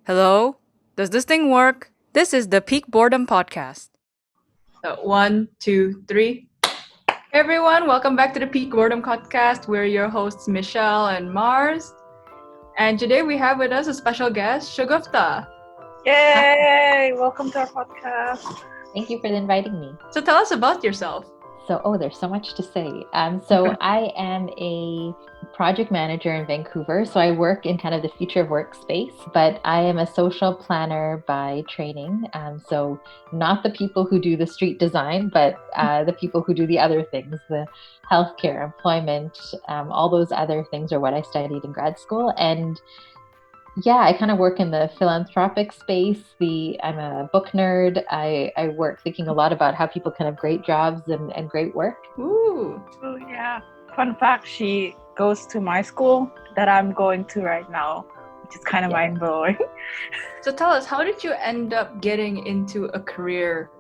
Hello? Does this thing work? This is the Peak Boredom Podcast. So, one, two, three. Hey everyone, welcome back to the Peak Boredom Podcast. We're your hosts, Michelle and Mars. And today we have with us a special guest, Shagufta. Yay! Welcome to our podcast. Thank you for inviting me. So, tell us about yourself. There's so much to say. I am a project manager in Vancouver. So I work in kind of the future of work space, but I am a social planner by training. So not the people who do the street design, but the people who do the other things, the healthcare, employment, all those other things are what I studied in grad school. And yeah, I kind of work in the philanthropic space. I'm a book nerd. I work thinking a lot about how people can have great jobs and great work. Ooh. Oh, yeah. Fun fact, she goes to my school that I'm going to right now, which is kind of mind-blowing. So, tell us, how did you end up getting into a career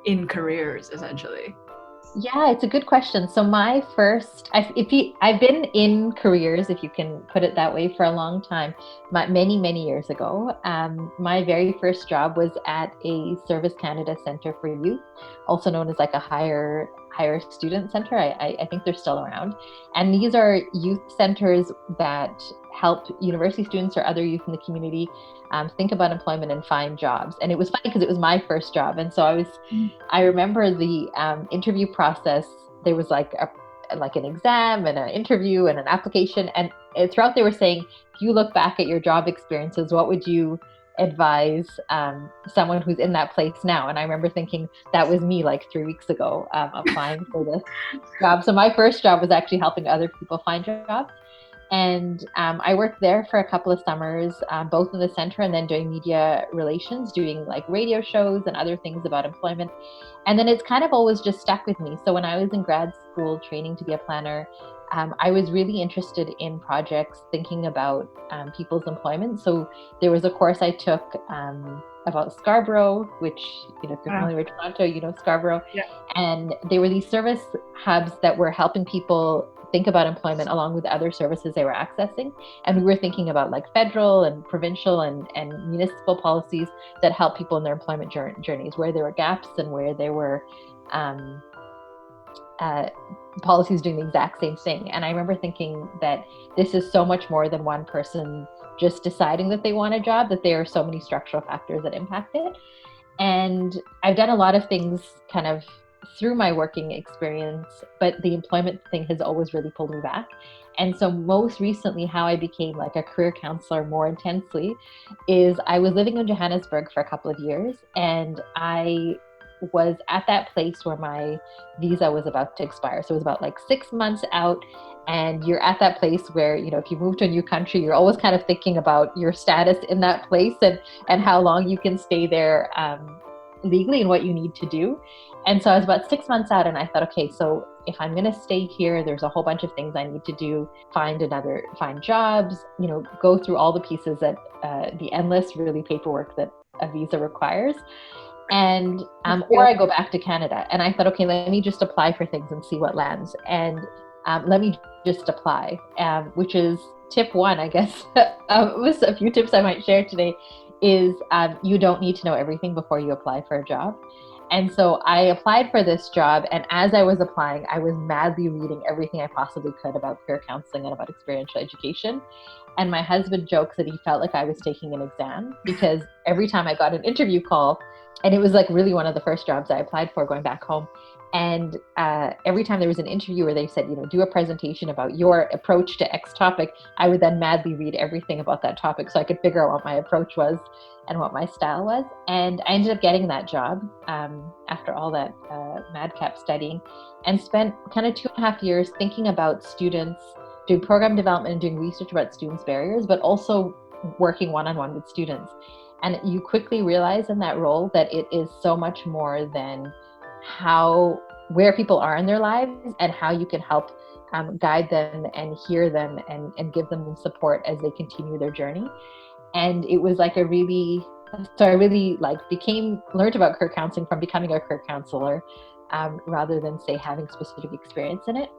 in careers, essentially? Yeah, it's a good question. So I've been in careers, if you can put it that way, for a long time, many years ago. My very first job was at a Service Canada Centre for Youth, also known as like a higher student center. I think they're still around. And these are youth centers that help university students or other youth in the community think about employment and find jobs. And it was funny because it was my first job. And so I remember the interview process. There was like an exam and an interview and an application. And throughout they were saying, if you look back at your job experiences, what would you advise someone who's in that place now? And I remember thinking that was me like 3 weeks ago applying for this job. So my first job was actually helping other people find jobs. And I worked there for a couple of summers, both in the center and then doing media relations, doing like radio shows and other things about employment. And then it's kind of always just stuck with me. So when I was in grad school training to be a planner, I was really interested in projects thinking about people's employment. So there was a course I took about Scarborough, which, if you're familiar with Toronto, you know Scarborough. Yeah. And there were these service hubs that were helping people think about employment along with other services they were accessing. And we were thinking about like federal and provincial and municipal policies that help people in their employment journeys, where there were gaps and where there were policies doing the exact same thing. And I remember thinking that this is so much more than one person just deciding that they want a job, that there are so many structural factors that impact it. And I've done a lot of things kind of through my working experience, but the employment thing has always really pulled me back. And so most recently, how I became like a career counselor more intensely is I was living in Johannesburg for a couple of years, and I was at that place where my visa was about to expire. So it was about like 6 months out, and you're at that place where, if you move to a new country, you're always kind of thinking about your status in that place and how long you can stay there legally and what you need to do. And so I was about 6 months out, and I thought, okay, so if I'm going to stay here, there's a whole bunch of things I need to do, find jobs, go through all the pieces that the endless really paperwork that a visa requires. And or I go back to Canada. And I thought, okay, let me just apply for things and see what lands. And let me just apply, which is tip one, I guess. With a few tips I might share today is you don't need to know everything before you apply for a job. And so I applied for this job, and as I was applying, I was madly reading everything I possibly could about career counseling and about experiential education. And my husband jokes that he felt like I was taking an exam, because every time I got an interview call, and it was like really one of the first jobs I applied for going back home, and every time there was an interview where they said, do a presentation about your approach to X topic, I would then madly read everything about that topic so I could figure out what my approach was and what my style was. And I ended up getting that job after all that madcap studying, and spent kind of 2.5 years thinking about students, doing program development and doing research about students' barriers, but also working one-on-one with students. And you quickly realize in that role that it is so much more than where people are in their lives and how you can help guide them and hear them and give them support as they continue their journey. And it was like I really learned about career counseling from becoming a career counselor rather than say having specific experience in it.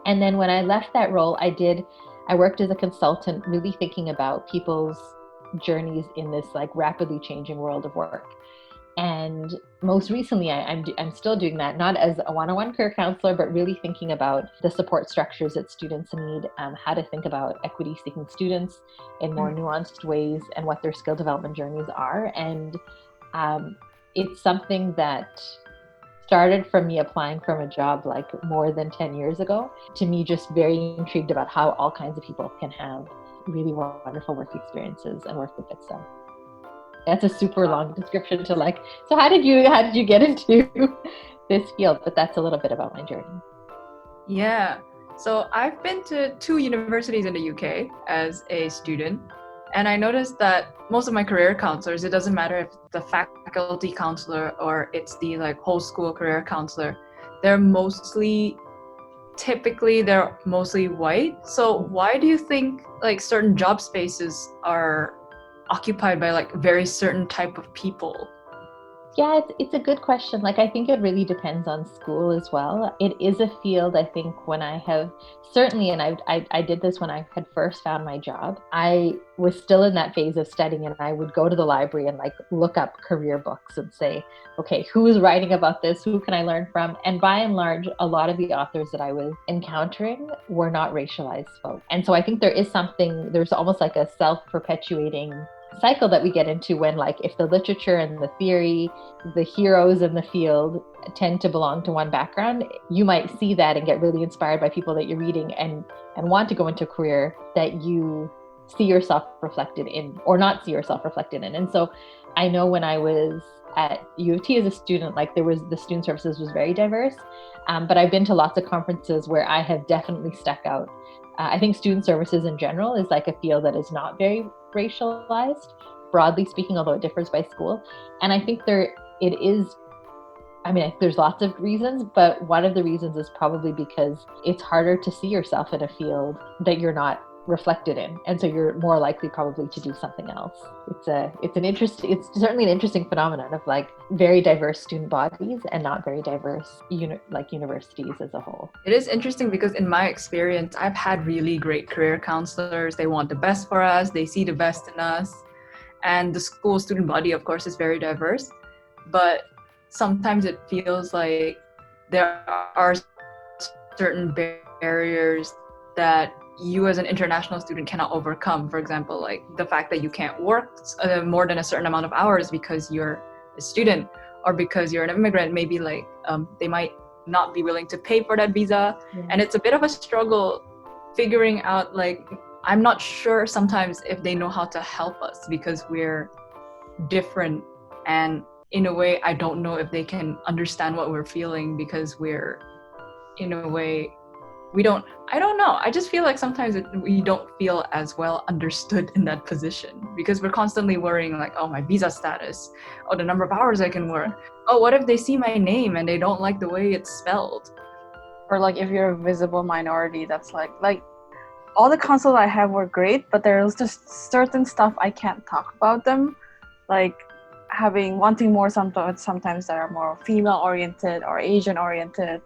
And then when I left that role, I worked as a consultant, really thinking about people's journeys in this like rapidly changing world of work. And most recently, I'm still doing that, not as a one-on-one career counselor, but really thinking about the support structures that students need, how to think about equity-seeking students in more nuanced ways, and what their skill development journeys are. And it's something that started from me applying from a job like more than 10 years ago, to me just very intrigued about how all kinds of people can have really wonderful work experiences and work that fits them. That's a super long description to like, so how did you get into this field? But that's a little bit about my journey. Yeah. So I've been to 2 universities in the UK as a student, and I noticed that most of my career counselors, it doesn't matter if it's the faculty counselor or it's the like whole school career counselor, they're mostly white. So why do you think like certain job spaces are occupied by like very certain type of people? Yeah, it's a good question. Like, I think it really depends on school as well. It is a field, I think, when I have certainly, and I did this when I had first found my job. I was still in that phase of studying, and I would go to the library and like look up career books and say, okay, who is writing about this? Who can I learn from? And by and large, a lot of the authors that I was encountering were not racialized folk. And so I think there's almost like a self-perpetuating cycle that we get into when, like, if the literature and the theory, the heroes in the field tend to belong to one background, you might see that and get really inspired by people that you're reading and want to go into a career that you see yourself reflected in or not see yourself reflected in. And so I know when I was at U of T as a student, like, the student services was very diverse, but I've been to lots of conferences where I have definitely stuck out. I think student services in general is like a field that is not very racialized, broadly speaking, although it differs by school. And I think there's lots of reasons, but one of the reasons is probably because it's harder to see yourself in a field that you're not reflected in, and so you're more likely probably to do something else. It's certainly an interesting phenomenon of like very diverse student bodies and not very diverse universities as a whole. It is interesting because in my experience, I've had really great career counselors. They want the best for us, they see the best in us, and the school student body, of course, is very diverse, but sometimes it feels like there are certain barriers that you as an international student cannot overcome. For example, like the fact that you can't work more than a certain amount of hours because you're a student, or because you're an immigrant. Maybe like they might not be willing to pay for that visa. Yeah. And it's a bit of a struggle figuring out, like, I'm not sure sometimes if they know how to help us because we're different, and in a way I don't know if they can understand what we're feeling because we're, in a way, I don't know. I just feel like sometimes we don't feel as well understood in that position because we're constantly worrying like, oh, my visa status, oh, the number of hours I can work, oh, what if they see my name and they don't like the way it's spelled? Or like if you're a visible minority, that's like all the counselors I have were great, but there's just certain stuff I can't talk about them, like wanting more sometimes that are more female oriented or Asian oriented.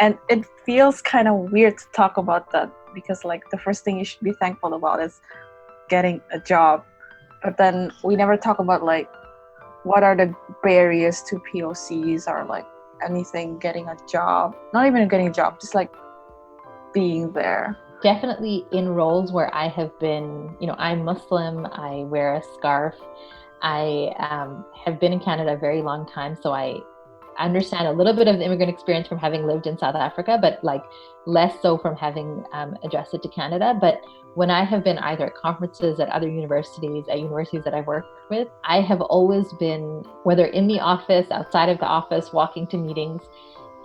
And it feels kind of weird to talk about that because like the first thing you should be thankful about is getting a job. But then we never talk about like what are the barriers to POCs or like anything getting a job. Not even getting a job, just like being there. Definitely in roles where I have been, I'm Muslim, I wear a scarf. I have been in Canada a very long time, so I understand a little bit of the immigrant experience from having lived in South Africa, but like less so from having adjusted to Canada. But when I have been either at conferences, at other universities, at universities that I've worked with, I have always been, whether in the office, outside of the office, walking to meetings,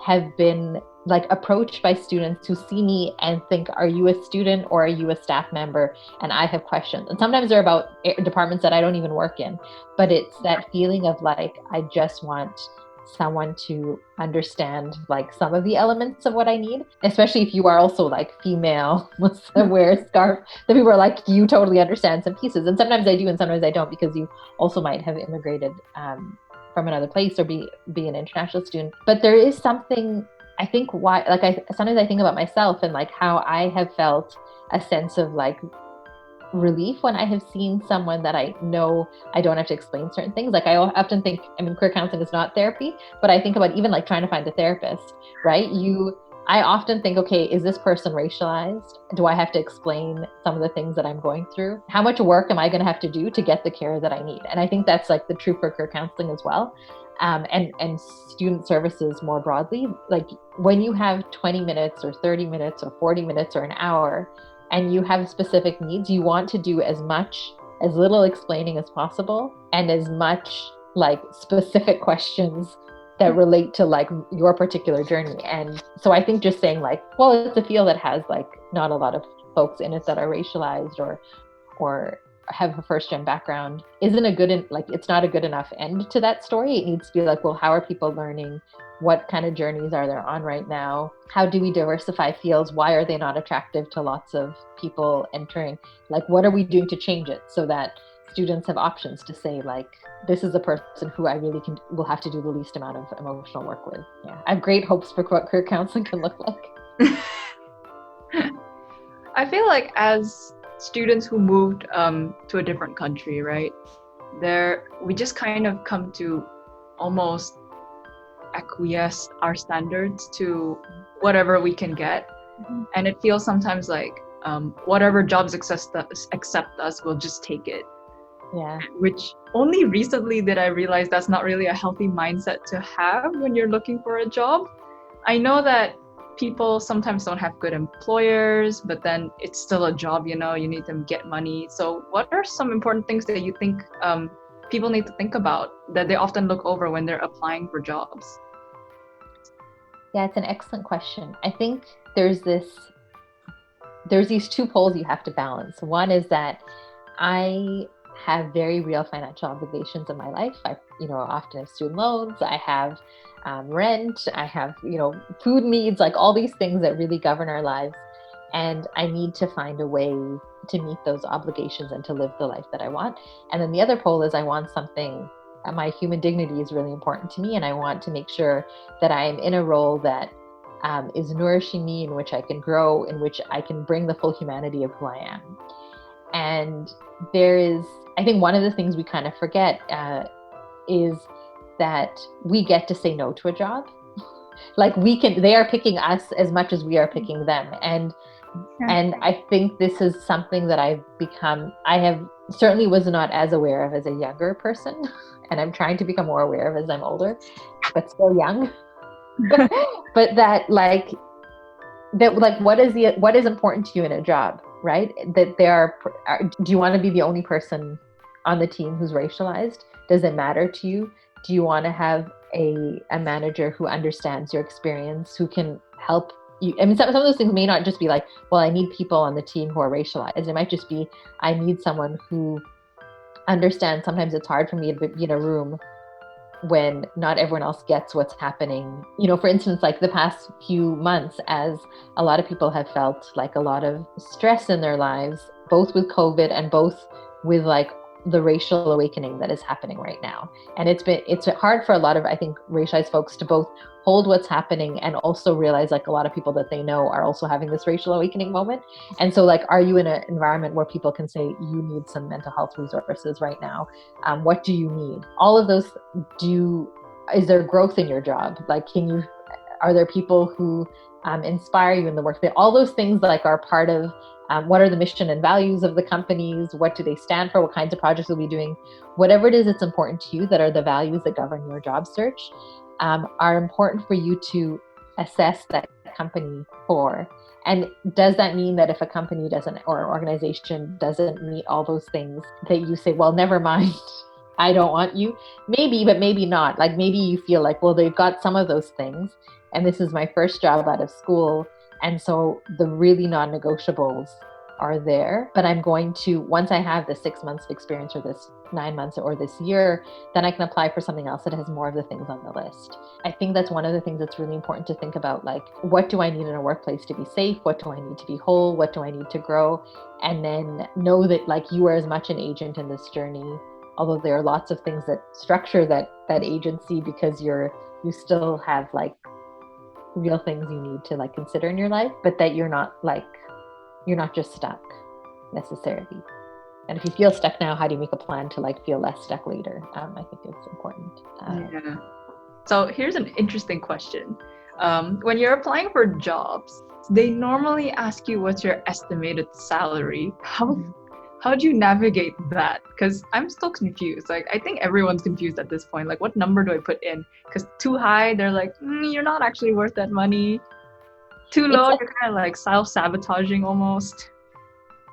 have been like approached by students who see me and think, are you a student or are you a staff member? And I have questions. And sometimes they're about departments that I don't even work in, but it's that feeling of like, I just want someone to understand like some of the elements of what I need, especially if you are also like female, wear a scarf, that people are like, you totally understand some pieces. And sometimes I do and sometimes I don't, because you also might have immigrated from another place or be an international student. But there is something, I think, why, like sometimes I think about myself and like how I have felt a sense of like relief when I have seen someone that I know I don't have to explain certain things. Like I often think, I mean, career counseling is not therapy, but I think about even like trying to find a therapist, right? I often think, okay, is this person racialized? Do I have to explain some of the things that I'm going through? How much work am I going to have to do to get the care that I need? And I think that's like the true for career counseling as well. And student services more broadly. Like when you have 20 minutes or 30 minutes or 40 minutes or an hour and you have specific needs, you want to do as little explaining as possible and as much like specific questions that relate to like your particular journey. And so I think just saying like, well, it's a field that has like not a lot of folks in it that are racialized or have a first gen background isn't it's not a good enough end to that story. It needs to be like, well, how are people learning? What kind of journeys are they on right now? How do we diversify fields? Why are they not attractive to lots of people entering? Like, what are we doing to change it so that students have options to say like, this is the person who I really will have to do the least amount of emotional work with. Yeah, I have great hopes for what career counseling can look like. I feel like as students who moved to a different country, right, we just kind of come to almost acquiesce our standards to whatever we can get. Mm-hmm. And it feels sometimes like whatever jobs accept us, we'll just take it. Yeah. Which only recently did I realize that's not really a healthy mindset to have when you're looking for a job. I know that people sometimes don't have good employers, but then it's still a job, you need them to get money. So what are some important things that you think people need to think about that they often look over when they're applying for jobs? Yeah, it's an excellent question. I think there's these two poles you have to balance. One is that I have very real financial obligations in my life. I, often have student loans. I have rent. I have, food needs, like all these things that really govern our lives. And I need to find a way to meet those obligations and to live the life that I want. And then the other pole is I want something, my human dignity is really important to me. And I want to make sure that I am in a role that is nourishing me, in which I can grow, in which I can bring the full humanity of who I am. And I think one of the things we kind of forget is that we get to say no to a job. Like they are picking us as much as we are picking them. And I think this is something that I certainly was not as aware of as a younger person. And I'm trying to become more aware of as I'm older, but still young. But what is important to you in a job, right? That do you want to be the only person on the team who's racialized? Does it matter to you? Do you want to have a manager who understands your experience, who can help you? I mean, some of those things may not just be like, well, I need people on the team who are racialized. It might just be, I need someone who understands. Sometimes it's hard for me to be in a room when not everyone else gets what's happening. For instance, like the past few months, as a lot of people have felt like a lot of stress in their lives, both with COVID and both with like the racial awakening that is happening right now. And it's hard for a lot of, I think, racialized folks to both hold what's happening and also realize like a lot of people that they know are also having this racial awakening moment. And so like, are you in an environment where people can say, you need some mental health resources right now? What do you need? All of those, is there growth in your job? Like, are there people who inspire you in the work? All those things like are part of what are the mission and values of the companies? What do they stand for? What kinds of projects will be doing? Whatever it is that's important to you, that are the values that govern your job search, are important for you to assess that company for. And does that mean that if a company doesn't, or organization doesn't meet all those things, that you say, well, never mind, I don't want you? Maybe, but maybe not. Like maybe you feel like, well, they've got some of those things, and this is my first job out of school. And so the really non-negotiables are there, but I'm going to, once I have the 6 months of experience or this 9 months or this year, then I can apply for something else that has more of the things on the list. I think that's one of the things that's really important to think about. Like, what do I need in a workplace to be safe? What do I need to be whole? What do I need to grow? And then know that like you are as much an agent in this journey, although there are lots of things that structure that agency, because you still have like real things you need to like consider in your life, but that you're not just stuck necessarily. And if you feel stuck now, how do you make a plan to like feel less stuck later? I think it's important. Yeah. So here's an interesting question. When you're applying for jobs, they normally ask you what's your estimated salary. How do you navigate that? Because I'm still confused. Like, I think everyone's confused at this point. Like, what number do I put in? Because too high, they're like, you're not actually worth that money. Too low, you're kind of like self-sabotaging almost.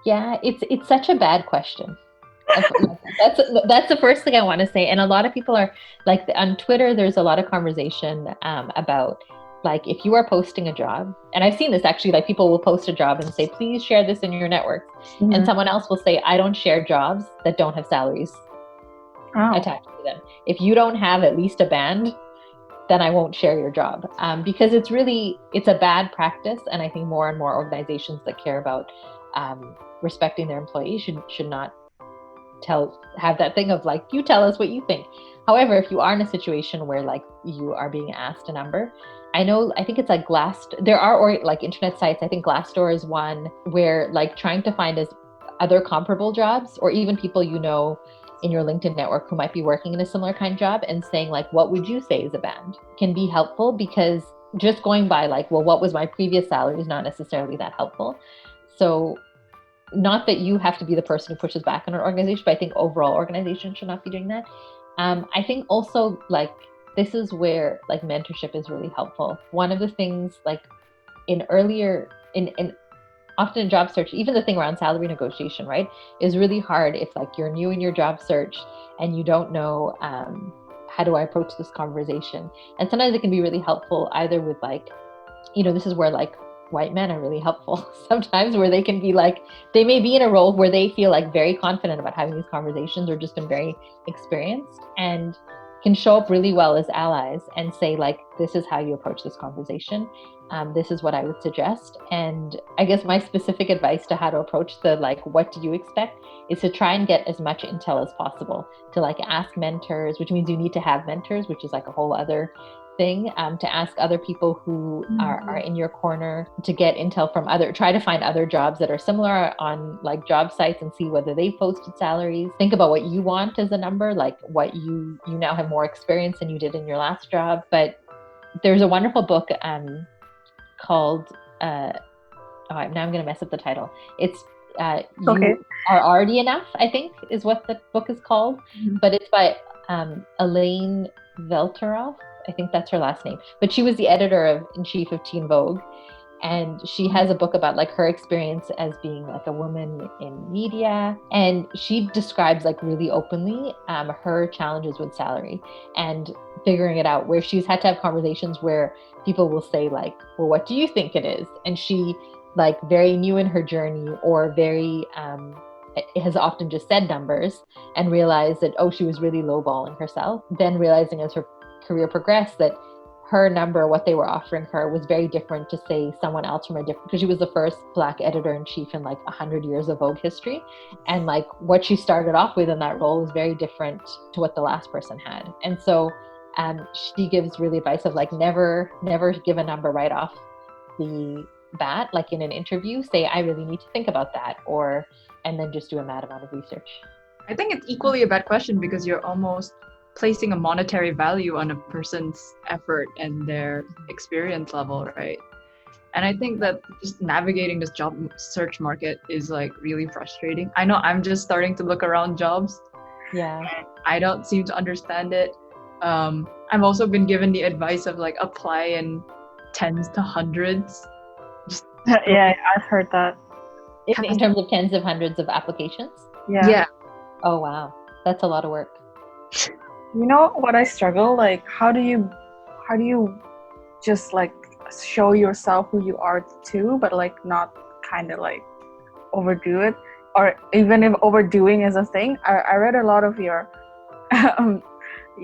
Yeah, it's such a bad question. That's the first thing I want to say. And a lot of people are like on Twitter, there's a lot of conversation about like if you are posting a job, and I've seen this actually, like people will post a job and say, please share this in your network. And someone else will say, I don't share jobs that don't have salaries attached to them. If you don't have at least a band, then I won't share your job, because it's a bad practice. And I think more and more organizations that care about respecting their employees should not have that thing of like, you tell us what you think. However, if you are in a situation where like you are being asked a number, I think it's like there are like internet sites. I think Glassdoor is one where like trying to find other comparable jobs, or even people in your LinkedIn network who might be working in a similar kind of job, and saying like, what would you say is a band, can be helpful, because just going by like, well, what was my previous salary is not necessarily that helpful. So not that you have to be the person who pushes back on an organization, but I think overall organizations should not be doing that. I think also like this is where like mentorship is really helpful. One of the things like often in job search, even the thing around salary negotiation, right, is really hard if like you're new in your job search and you don't know how do I approach this conversation. And sometimes it can be really helpful either with like, this is where like white men are really helpful sometimes, where they can be like, they may be in a role where they feel like very confident about having these conversations, or just been very experienced, and can show up really well as allies and say like, this is how you approach this conversation. This is what I would suggest. And I guess my specific advice to how to approach the like, what do you expect, is to try and get as much intel as possible, to like ask mentors, which means you need to have mentors, which is like a whole other thing, to ask other people who are in your corner, to get intel from try to find other jobs that are similar on like job sites and see whether they posted salaries. Think about what you want as a number, like what you now have more experience than you did in your last job. But there's a wonderful book called now I'm going to mess up the title. It's You Are Already Enough, I think is what the book is called. But it's by Elaine Velteroff. I think that's her last name, but she was the editor-in-chief of Teen Vogue, and she has a book about like her experience as being like a woman in media, and she describes like really openly her challenges with salary and figuring it out, where she's had to have conversations where people will say like, well, what do you think it is? And she, like very new in her journey, or very has often just said numbers and realized that, she was really lowballing herself. Then realizing as her career progressed that her number, what they were offering her, was very different to say someone else from a different, because she was the first Black editor-in-chief in like 100 years of Vogue history. And like what she started off with in that role was very different to what the last person had. And so she gives really advice of like, never give a number right off the bat. Like in an interview, say, I really need to think about that, and then just do a mad amount of research. I think it's equally a bad question, because you're almost placing a monetary value on a person's effort and their experience level, right? And I think that just navigating this job search market is like really frustrating. I know I'm just starting to look around jobs. Yeah. I don't seem to understand it. I've also been given the advice of like apply in tens to hundreds. Yeah, I've heard that. In terms of tens of hundreds of applications? Yeah. Oh, wow. That's a lot of work. You know what I struggle? Like, how do you just like show yourself who you are too, but like not kind of like overdo it? Or even if overdoing is a thing, I read a lot of your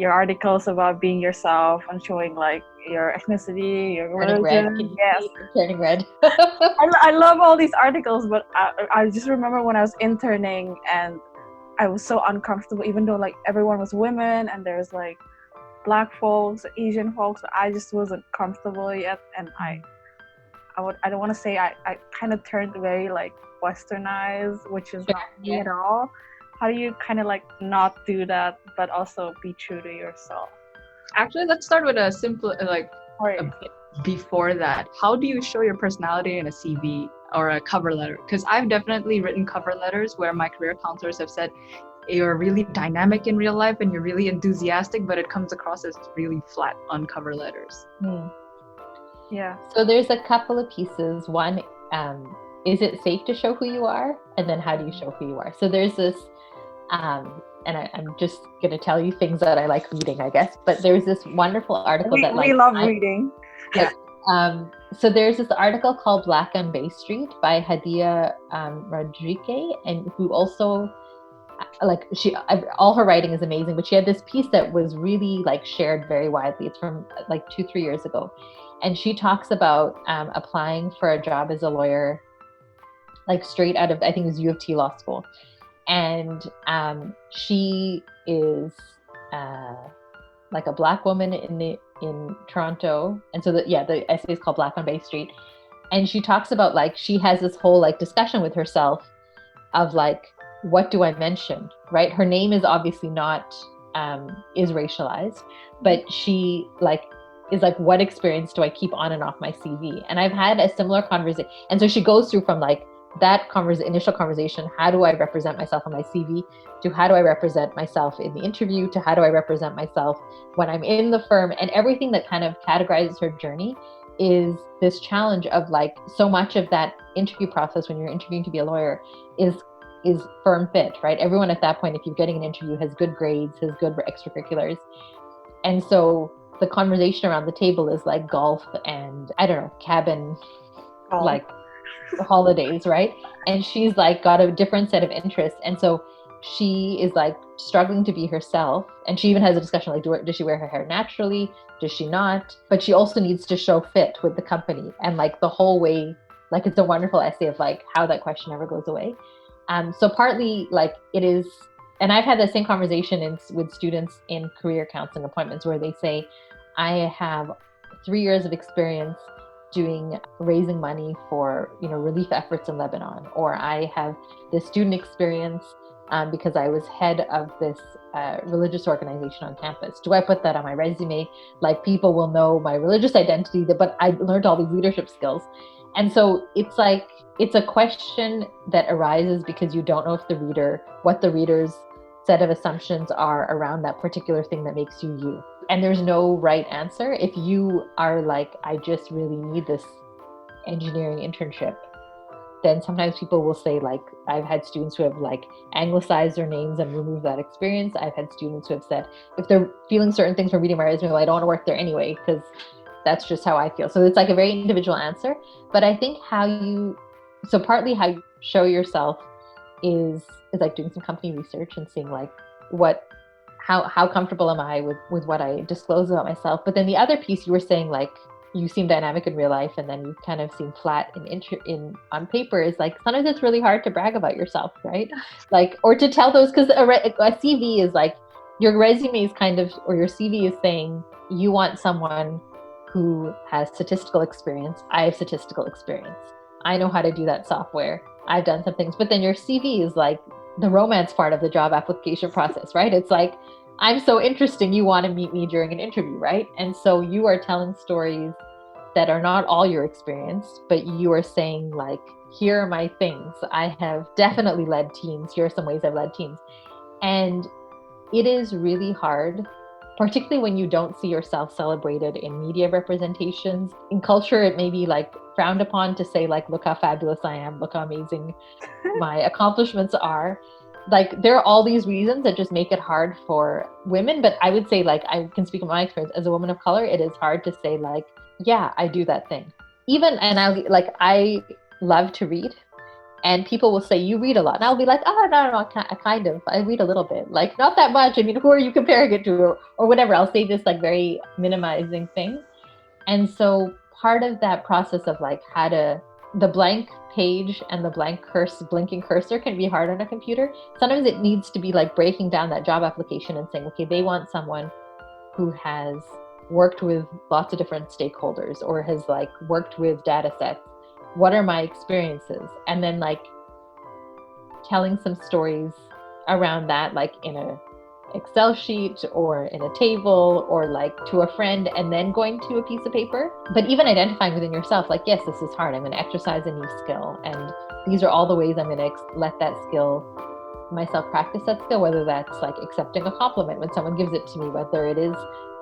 articles about being yourself and showing like your ethnicity, your religion. Yes, turning red. I love all these articles, but I just remember when I was interning and I was so uncomfortable, even though like everyone was women and there's like Black folks, Asian folks, I just wasn't comfortable yet, and I don't want to say I kind of turned very like westernized, which is not me at all. How do you kind of like not do that, but also be true to yourself? Actually, let's start with a simple, like Right. a bit before that. How do you show your personality in a CV or a cover letter? Because I've definitely written cover letters where my career counselors have said, you're really dynamic in real life and you're really enthusiastic, but it comes across as really flat on cover letters. Yeah. So there's a couple of pieces. One, is it safe to show who you are? And then how do you show who you are? So there's this, and I'm just going to tell you things that I like reading, I guess, but there's this wonderful article We love reading. Yeah. So there's this article called Black on Bay Street by Hadia Rodriguez, and who also, like, all her writing is amazing, but she had this piece that was really like shared very widely. It's from like 2-3 years ago. And she talks about applying for a job as a lawyer, like straight out of, I think it was U of T Law School. And she is like a Black woman in Toronto. And so the essay is called Black on Bay Street. And she talks about, like, she has this whole like discussion with herself of like, what do I mention, right? Her name is obviously not is racialized, but she like is like, what experience do I keep on and off my CV? And I've had a similar conversation. And so she goes through from like that initial conversation, how do I represent myself on my CV, to how do I represent myself in the interview, to how do I represent myself when I'm in the firm, and everything that kind of categorizes her journey is this challenge of like, so much of that interview process when you're interviewing to be a lawyer is firm fit, right? Everyone at that point, if you're getting an interview, has good grades, has good extracurriculars. And so the conversation around the table is like golf and, I don't know, cabin, like holidays, right? And she's like got a different set of interests. And so she is like struggling to be herself. And she even has a discussion like, does she wear her hair naturally? Does she not? But she also needs to show fit with the company. And like the whole way, like, it's a wonderful essay of like how that question never goes away. So partly like it is, and I've had the same conversation with students in career counseling appointments where they say, I have 3 years of experience raising money for, relief efforts in Lebanon, or I have this student experience because I was head of this religious organization on campus. Do I put that on my resume? Like, people will know my religious identity, but I learned all these leadership skills. And so it's like, it's a question that arises because you don't know what the reader's set of assumptions are around that particular thing that makes you you. And there's no right answer. If you are like, I just really need this engineering internship, then sometimes people will say, like, I've had students who have like anglicized their names and removed that experience. I've had students who have said, if they're feeling certain things from reading my resume, well, I don't want to work there anyway, because that's just how I feel. So it's like a very individual answer. But I think partly how you show yourself is like doing some company research and seeing like how comfortable am I with what I disclose about myself. But then the other piece, you were saying like you seem dynamic in real life and then you kind of seem flat in on paper, is like sometimes it's really hard to brag about yourself, right? Like, or to tell those, because a CV is like, your resume is kind of, or your CV is saying you want someone who has statistical experience. I have statistical experience. I know how to do that software. I've done some things. But then your CV is like the romance part of the job application process, right? It's like, I'm so interesting, you want to meet me during an interview, right? And so you are telling stories that are not all your experience, but you are saying like, here are my things. I have definitely led teams. Here are some ways I've led teams. And it is really hard, particularly when you don't see yourself celebrated in media representations. In culture, it may be like frowned upon to say like, look how fabulous I am, look how amazing my accomplishments are. Like, there are all these reasons that just make it hard for women. But I would say, like, I can speak of my experience as a woman of color, it is hard to say like, yeah, I do that thing. I love to read. And people will say, you read a lot. And I'll be like, oh, no, I read a little bit. Like, not that much. I mean, who are you comparing it to? Or whatever. I'll say this like very minimizing thing. And so part of that process of like the blank page and the blinking cursor can be hard on a computer. Sometimes it needs to be like breaking down that job application and saying, okay, they want someone who has worked with lots of different stakeholders or has like worked with data sets. What are my experiences? And then like telling some stories around that, like in a Excel sheet or in a table or like to a friend, and then going to a piece of paper. But even identifying within yourself, like, yes, this is hard. I'm going to exercise a new skill. And these are all the ways I'm going to let that skill, myself practice that skill, whether that's like accepting a compliment when someone gives it to me, whether it is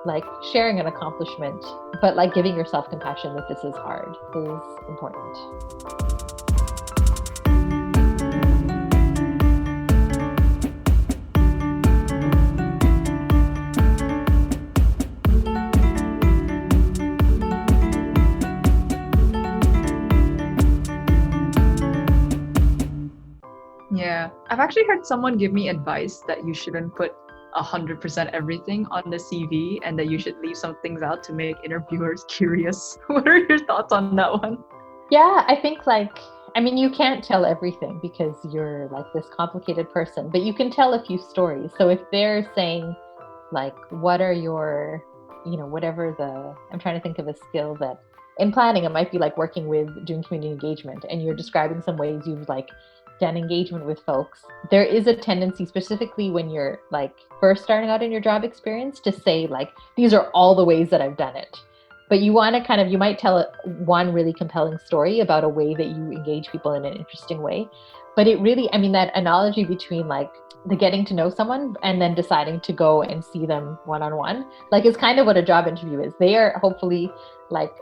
like sharing an accomplishment, but like giving yourself compassion that this is hard is important. Yeah, I've actually heard someone give me advice that you shouldn't put 100% everything on the CV and that you should leave some things out to make interviewers curious. What are your thoughts on that one? Yeah, I think like, I mean, you can't tell everything because you're like this complicated person, but you can tell a few stories. So if they're saying like, what are your, whatever I'm trying to think of a skill that in planning, it might be like working with doing community engagement, and you're describing some ways you've like done engagement with folks. There is a tendency, specifically when you're like first starting out in your job experience, to say like, these are all the ways that I've done it. But you want to you might tell one really compelling story about a way that you engage people in an interesting way. But it really, I mean, that analogy between like the getting to know someone and then deciding to go and see them one-on-one, like is kind of what a job interview is. They are hopefully like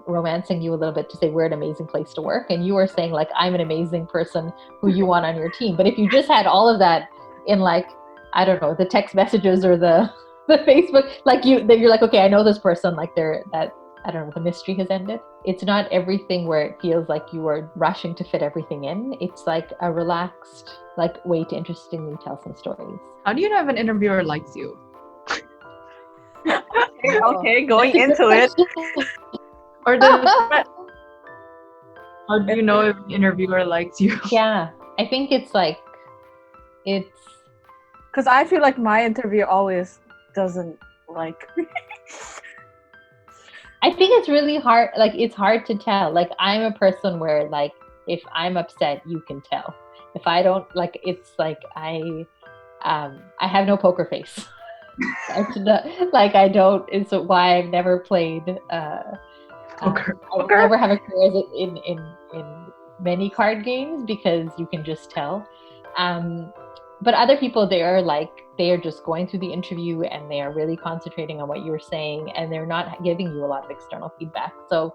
romancing you a little bit to say we're an amazing place to work. And you are saying like, I'm an amazing person who you want on your team. But if you just had all of that in like, I don't know, the text messages or the Facebook, like you're like, okay, I know this person, like I don't know, the mystery has ended. It's not everything where it feels like you are rushing to fit everything in. It's like a relaxed, like way to interestingly tell some stories. How do you know if an interviewer likes you? Okay, going into it. Or how do you know if an interviewer likes you? Yeah, I think it's because I feel like my interview always doesn't like me. I think it's really hard. Like, it's hard to tell. Like, I'm a person where like, if I'm upset, you can tell. If I don't, like, it's like I have no poker face. Like, I don't. It's why I've never played Poker. I never have a career in many card games because you can just tell. But other people, they are just going through the interview and they are really concentrating on what you're saying, and they're not giving you a lot of external feedback. So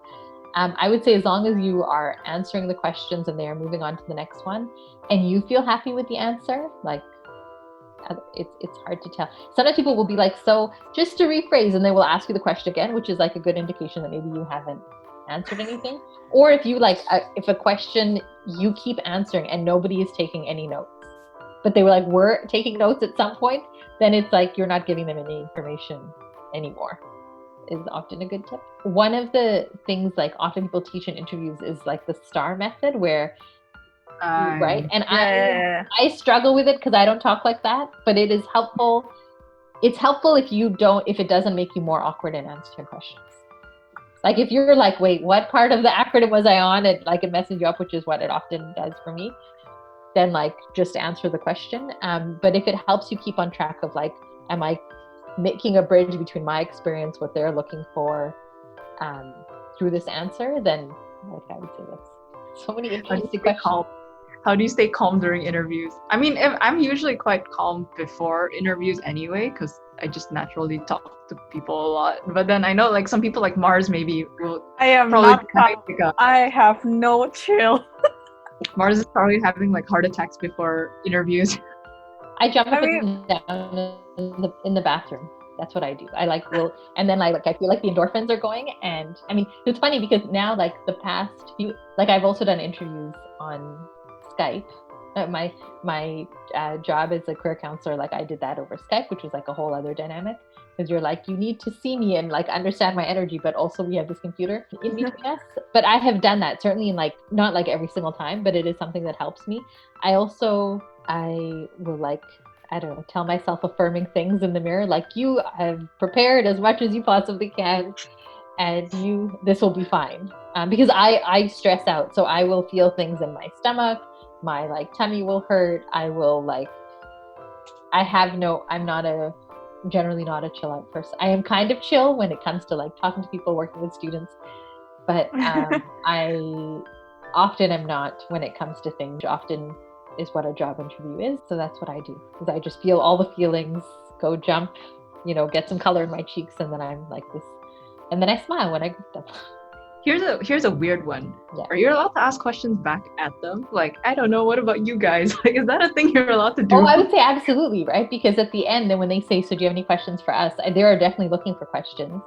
I would say as long as you are answering the questions and they are moving on to the next one and you feel happy with the answer, like it's hard to tell. Sometimes people will be like, so just to rephrase, and they will ask you the question again, which is like a good indication that maybe you haven't answered anything. Or if you like, if a question you keep answering and nobody is taking any notes, but they were like, we're taking notes at some point, then it's like you're not giving them any information anymore, is often a good tip. One of the things like often people teach in interviews is like the STAR method, where right? And Yeah. I struggle with it because I don't talk like that, but it is helpful. It's helpful if it doesn't make you more awkward in answering questions. Like if you're like, wait, what part of the acronym was I on? And like it messes you up, which is what it often does for me. Then like just answer the question. But if it helps you keep on track of like, am I making a bridge between my experience, what they're looking for, through this answer, then like I would say that's so many interesting questions. How do you stay calm during interviews? I mean, I'm usually quite calm before interviews anyway, because I just naturally talk to people a lot. But then I know like some people like Mars maybe will. I am not calm. I have no chill. Mars is probably having like heart attacks before interviews. I jump up and down in the bathroom. That's what I do. I and then I feel like the endorphins are going. And I mean, it's funny because now like the past few, like I've also done interviews on Skype. My job as a career counselor, like I did that over Skype, which was like a whole other dynamic, because you're like, you need to see me and like understand my energy, but also we have this computer in between us. But I have done that certainly in like, not like every single time, but it is something that helps me. I will like, I don't know, tell myself affirming things in the mirror, like you have prepared as much as you possibly can, and this will be fine. Because I stress out, so I will feel things in my stomach, my like tummy will hurt. I will like, I'm not generally not a chill out person. I am kind of chill when it comes to like talking to people, working with students, but I often am not when it comes to things. Often is what a job interview is. So that's what I do, because I just feel all the feelings, go jump, get some color in my cheeks, and then I'm like this, and then I smile when I greet them. Here's a weird one. Yeah. Are you allowed to ask questions back at them? Like, I don't know, what about you guys? Like, is that a thing you're allowed to do? Oh, I would say absolutely, right? Because at the end, then when they say, so do you have any questions for us? They are definitely looking for questions.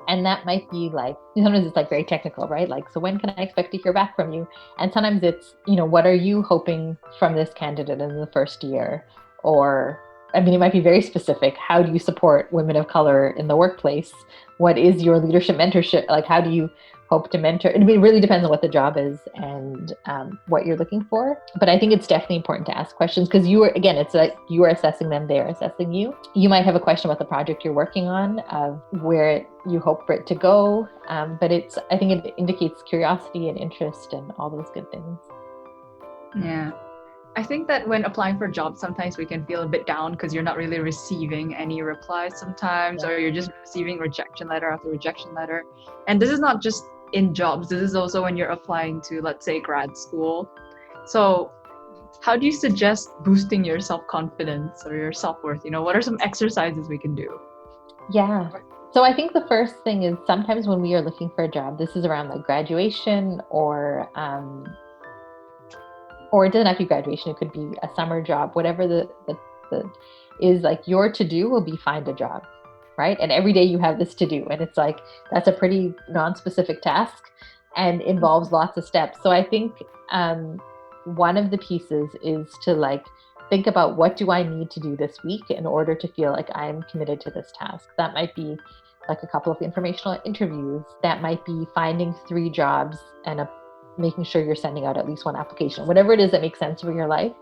And that might be like, sometimes it's like very technical, right? Like, so when can I expect to hear back from you? And sometimes it's, what are you hoping from this candidate in the first year? Or, I mean, it might be very specific. How do you support women of color in the workplace? What is your leadership mentorship? Like, how do you hope to mentor? It really depends on what the job is and what you're looking for. But I think it's definitely important to ask questions, because it's like you are assessing them, they're assessing you. You might have a question about the project you're working on, where you hope for it to go. But I think it indicates curiosity and interest and all those good things. Yeah. I think that when applying for jobs, sometimes we can feel a bit down because you're not really receiving any replies sometimes, or you're just receiving rejection letter after rejection letter. And this is not just in jobs, this is also when you're applying to, let's say, grad school. So how do you suggest boosting your self-confidence or your self-worth? What are some exercises we can do? Yeah. So I think the first thing is, sometimes when we are looking for a job, this is around like graduation, or it doesn't have to be graduation. It could be a summer job, whatever the is like your to-do will be find a job, right? And every day you have this to do, and it's like, that's a pretty non-specific task and involves lots of steps. So I think one of the pieces is to like think about, what do I need to do this week in order to feel like I'm committed to this task? That might be like a couple of informational interviews. That might be finding 3 jobs and making sure you're sending out at least 1 application, whatever it is that makes sense for your life.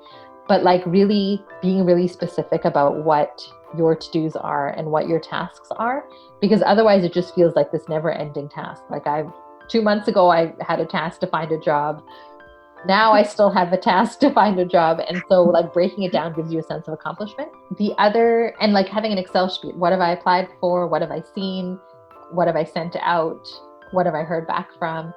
But like really being really specific about what your to-dos are and what your tasks are, because otherwise it just feels like this never-ending task. Like 2 months ago, I had a task to find a job. Now I still have a task to find a job. And so like breaking it down gives you a sense of accomplishment. And like having an Excel sheet. What have I applied for? What have I seen? What have I sent out? What have I heard back from?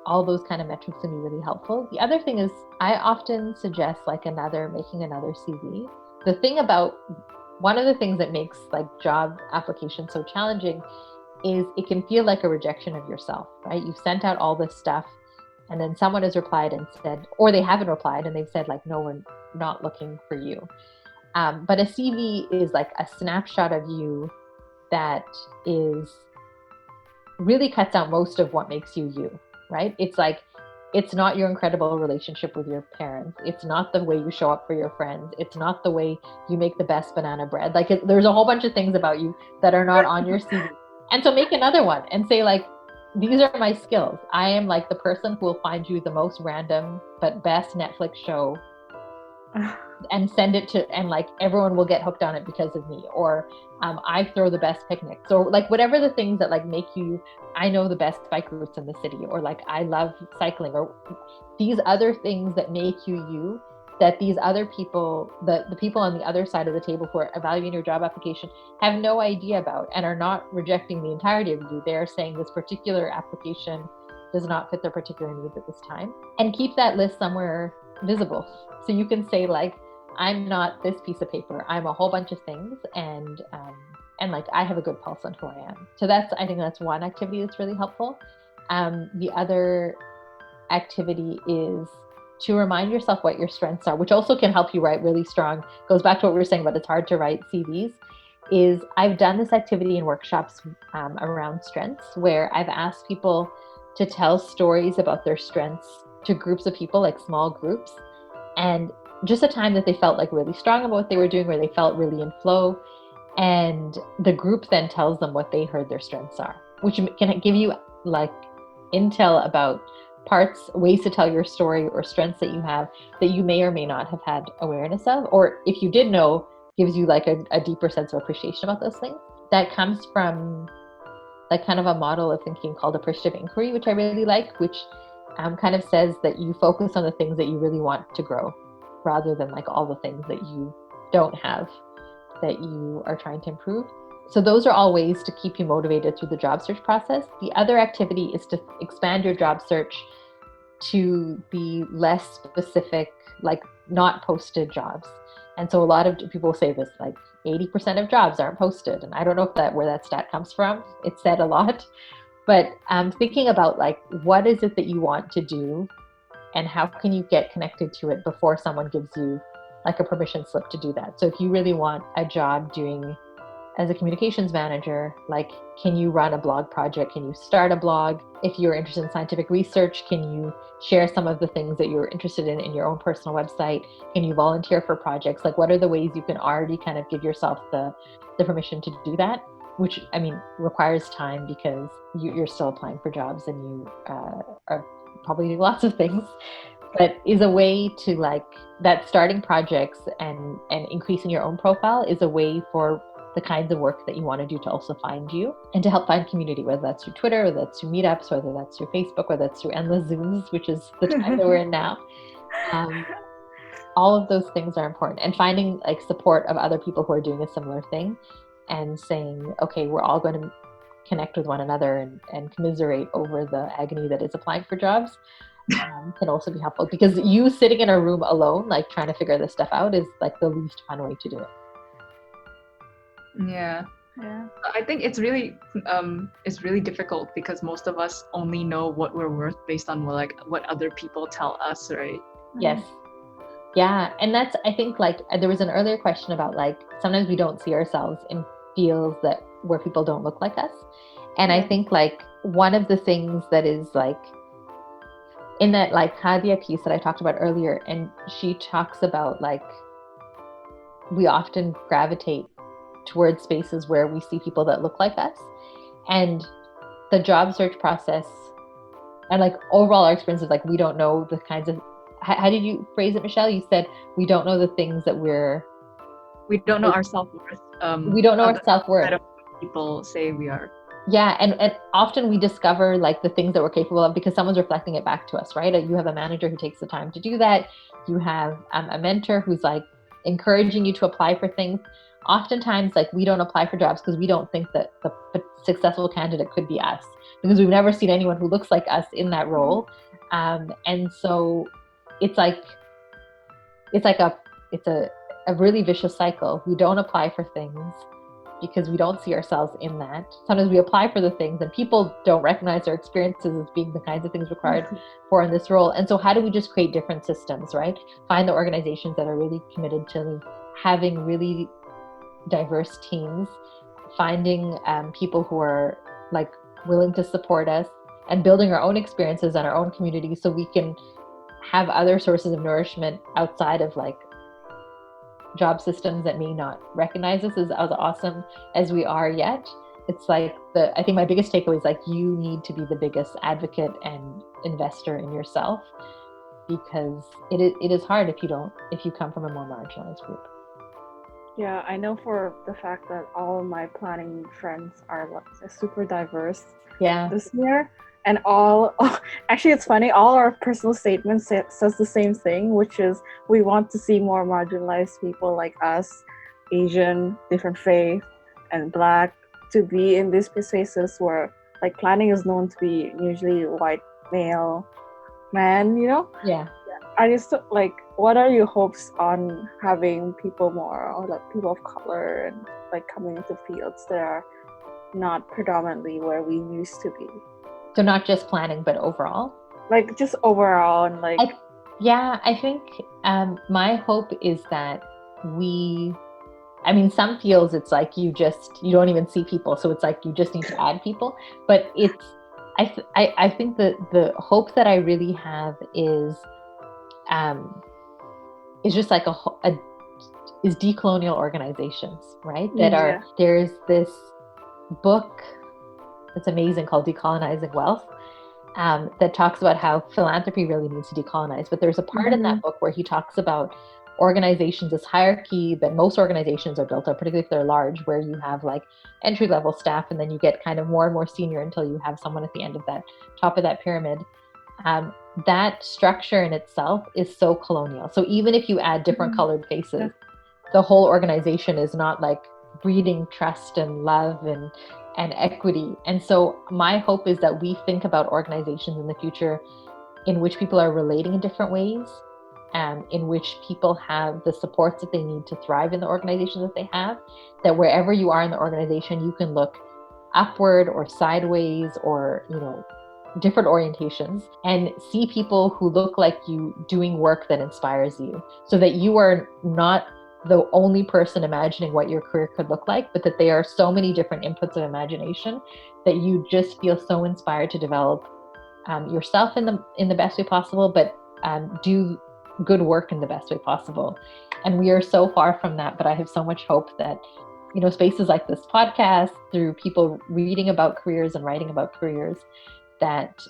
All those kind of metrics can be really helpful. The other thing is, I often suggest like making another CV. One of the things that makes like job application so challenging is it can feel like a rejection of yourself, right? You've sent out all this stuff, and then someone has replied and said, or they haven't replied and they've said like, no, we're not looking for you. But a CV is like a snapshot of you that really cuts out most of what makes you you. Right? It's like, it's not your incredible relationship with your parents. It's not the way you show up for your friends. It's not the way you make the best banana bread. Like there's a whole bunch of things about you that are not on your CV. And so make another one and say like, these are my skills. I am like the person who will find you the most random but best Netflix show and send it to, and like everyone will get hooked on it because of me. Or I throw the best picnics, or like whatever the things that like make you, I know the best bike routes in the city, or like I love cycling, or these other things that make you you, that these other people, the people on the other side of the table who are evaluating your job application have no idea about, and are not rejecting the entirety of you. They're saying this particular application does not fit their particular needs at this time. And keep that list somewhere visible. So you can say like, I'm not this piece of paper. I'm a whole bunch of things, and like I have a good pulse on who I am. So I think that's one activity that's really helpful. The other activity is to remind yourself what your strengths are, which also can help you write really strong. Goes back to what we were saying about it's hard to write CVs. Is I've done this activity in workshops around strengths, where I've asked people to tell stories about their strengths to groups of people, like small groups, and just a time that they felt like really strong about what they were doing, where they felt really in flow. And the group then tells them what they heard their strengths are, which can give you like intel about ways to tell your story or strengths that you have that you may or may not have had awareness of, or if you did know, gives you like a deeper sense of appreciation about those things. That comes from like kind of a model of thinking called appreciative inquiry, which I really like, which kind of says that you focus on the things that you really want to grow rather than like all the things that you don't have that you are trying to improve. So those are all ways to keep you motivated through the job search process. The other activity is to expand your job search to be less specific, like not posted jobs. And so a lot of people say this, like 80% of jobs aren't posted. And I don't know if where that stat comes from. It's said a lot, but thinking about like, what is it that you want to do and how can you get connected to it before someone gives you like a permission slip to do that. So if you really want a job doing as a communications manager, like, can you run a blog project? Can you start a blog? If you're interested in scientific research, can you share some of the things that you're interested in your own personal website? Can you volunteer for projects? Like, what are the ways you can already kind of give yourself the permission to do that? Which, I mean, requires time because you're still applying for jobs and you are probably doing lots of things, but is a way to like that starting projects and increasing your own profile is a way for the kinds of work that you want to do to also find you and to help find community, whether that's through Twitter, whether that's through meetups, whether that's through Facebook, whether that's through endless Zooms, which is the time that we're in now. All of those things are important, and finding like support of other people who are doing a similar thing and saying, okay, we're all going to connect with one another and commiserate over the agony that is applying for jobs can also be helpful, because you sitting in a room alone, like trying to figure this stuff out is like the least fun way to do it. Yeah. I think it's really difficult because most of us only know what we're worth based on what other people tell us, right? Yes. Yeah. And that's, I think, like there was an earlier question about like sometimes we don't see ourselves in fields where people don't look like us. And I think like one of the things that is like in that like Hadia piece that I talked about earlier, and she talks about like we often gravitate towards spaces where we see people that look like us, and the job search process and like overall our experience is like we don't know the kinds of how did you phrase it, Michelle? You said we don't know the things that we don't know our self-worth. We don't know our self-worth. People say we are. Yeah, and often we discover like the things that we're capable of because someone's reflecting it back to us, right? You have a manager who takes the time to do that. You have a mentor who's like encouraging you to apply for things. Oftentimes, like we don't apply for jobs because we don't think that the successful candidate could be us, because we've never seen anyone who looks like us in that role. And so it's a really vicious cycle. We don't apply for things because we don't see ourselves in that. Sometimes we apply for the things and people don't recognize our experiences as being the kinds of things required for in this role. And so how do we just create different systems, right? Find the organizations that are really committed to having really diverse teams, finding people who are like willing to support us, and building our own experiences and our own community so we can have other sources of nourishment outside of like job systems that may not recognize us as awesome as we are yet. It's like I think my biggest takeaway is like you need to be the biggest advocate and investor in yourself, because it is hard if you come from a more marginalized group. Yeah, I know for the fact that all of my planning friends are super diverse this year. And actually it's funny, all our personal statements says the same thing, which is we want to see more marginalized people like us, Asian, different faith, and Black, to be in these spaces where like planning is known to be usually white male man, you know? Yeah. I just like, what are your hopes on having people more, or like people of color, and like coming into fields that are not predominantly where we used to be? So not just planning, but overall? Like just overall, and like... I think my hope is that some fields it's like you don't even see people, so it's like you just need to add people. But I think that the hope that I really have is just like is decolonial organizations, right? There's this book that's amazing called Decolonizing Wealth, that talks about how philanthropy really needs to decolonize. But there's a part in that book where he talks about organizations, this hierarchy that most organizations are built on, particularly if they're large, where you have like entry-level staff, and then you get kind of more and more senior until you have someone at the end of that top of that pyramid. That structure in itself is so colonial. So even if you add different colored faces, the whole organization is not like breeding trust and love and equity. And so my hope is that we think about organizations in the future in which people are relating in different ways, in which people have the supports that they need to thrive in the organization that they have, that wherever you are in the organization, you can look upward or sideways or, you know, different orientations and see people who look like you doing work that inspires you, so that you are not the only person imagining what your career could look like, but that there are so many different inputs of imagination that you just feel so inspired to develop yourself in the best way possible, but do good work in the best way possible. And we are so far from that, but I have so much hope that, you know, spaces like this podcast, through people reading about careers and writing about careers, that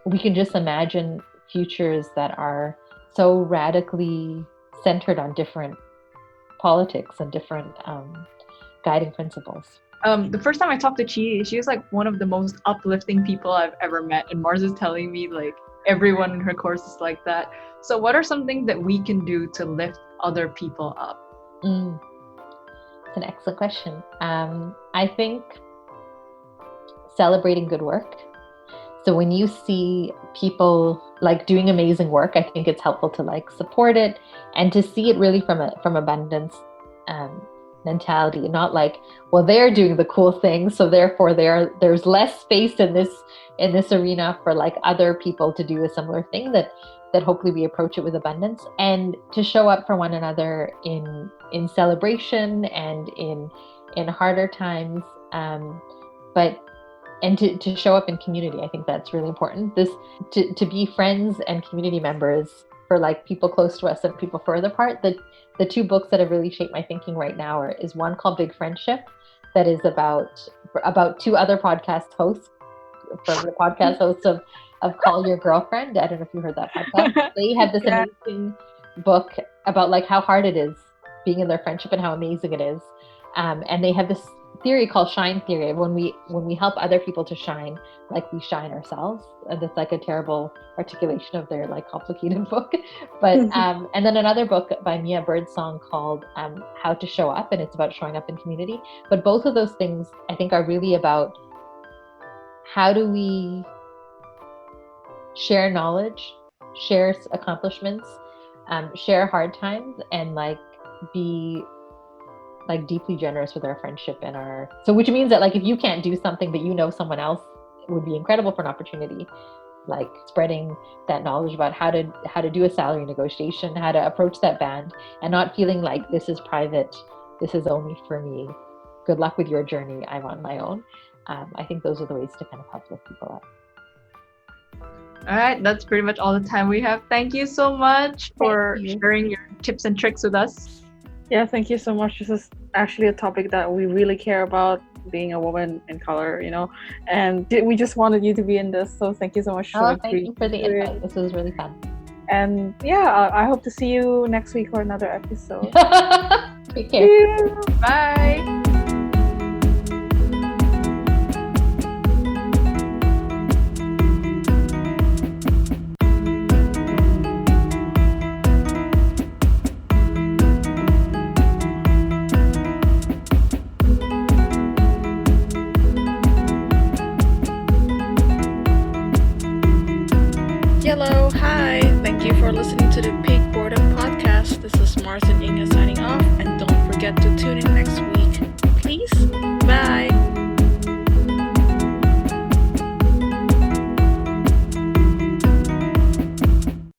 we can just imagine futures that are so radically centered on different politics and different guiding principles. The first time I talked to Chi, she was like one of the most uplifting people I've ever met, and Mars is telling me like everyone in her course is like that. So what are some things that we can do to lift other people up? It's an excellent question. I think celebrating good work. So when you see people like doing amazing work, I think it's helpful to like support it and to see it really from abundance mentality, not like, well, they're doing the cool thing, so therefore there's less space in this arena for like other people to do a similar thing. That hopefully we approach it with abundance, and to show up for one another in celebration and in harder times, and to show up in community. I think that's really important. This to be friends and community members for like people close to us and people further apart. The two books that have really shaped my thinking right now is one called Big Friendship, that is about two other podcast hosts, from the podcast hosts of Call Your Girlfriend. I don't know if you heard that podcast. They have this amazing book about like how hard it is being in their friendship and how amazing it is. And they have this theory called shine theory. When we help other people to shine, like we shine ourselves. And it's like a terrible articulation of their like complicated book. But and then another book by Mia Birdsong called How to Show Up, and it's about showing up in community. But both of those things I think are really about how do we share knowledge, share accomplishments, share hard times, and like be like deeply generous with our friendship and which means that like if you can't do something but you know someone else would be incredible for an opportunity, like spreading that knowledge about how to do a salary negotiation, how to approach that band, and not feeling like this is private, this is only for me, good luck with your journey, I'm on my own. I think those are the ways to kind of help lift people up. All right, that's pretty much all the time we have. Thank you so much for sharing your tips and tricks with us. Yeah, thank you so much. This is actually a topic that we really care about, being a woman in color, you know, and we just wanted you to be in this. So thank you so much. Thank you for the invite. This was really fun. And yeah, I hope to see you next week for another episode. Take care. Bye. Hello, hi. Thank you for listening to the Peak Boredom Podcast. This is Mars and Inga signing off, and don't forget to tune in next week.